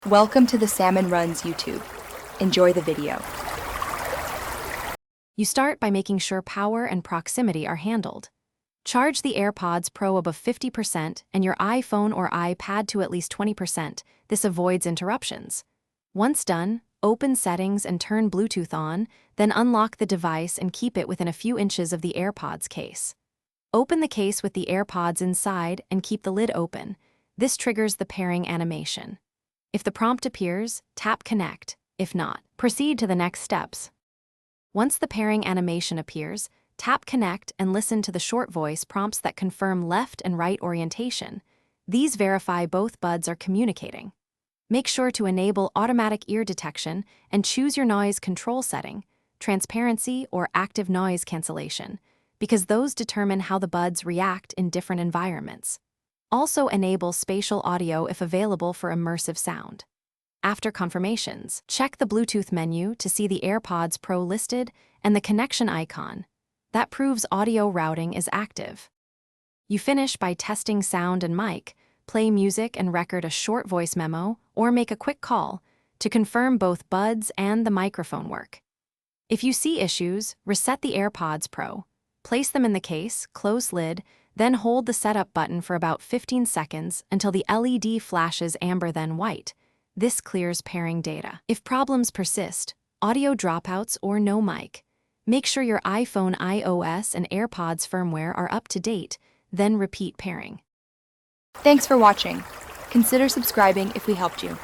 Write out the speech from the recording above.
Welcome to the Salmon Runs YouTube. Enjoy the video. You start by making sure power and proximity are handled. Charge the AirPods Pro above 50% and your iPhone or iPad to at least 20%. This avoids interruptions. Once done, open Settings and turn Bluetooth on, then unlock the device and keep it within a few inches of the AirPods case. Open the case with the AirPods inside and keep the lid open. This triggers the pairing animation. If the prompt appears, tap Connect. If not, proceed to the next steps. Once the pairing animation appears, tap Connect and listen to the short voice prompts that confirm left and right orientation. These verify both buds are communicating. Make sure to enable automatic ear detection and choose your noise control setting, transparency or active noise cancellation, because those determine how the buds react in different environments. Also enable spatial audio if available for immersive sound. After confirmations, check the Bluetooth menu to see the AirPods Pro listed and the connection icon. That proves audio routing is active. You finish by testing sound and mic, play music and record a short voice memo, or make a quick call to confirm both buds and the microphone work. If you see issues, reset the AirPods Pro. Place them in the case, close lid, then hold the setup button for about 15 seconds until the LED flashes amber then white. This clears pairing data. If problems persist, audio dropouts or no mic, make sure your iPhone iOS and AirPods firmware are up to date, then repeat pairing. Thanks for watching. Consider subscribing if we helped you.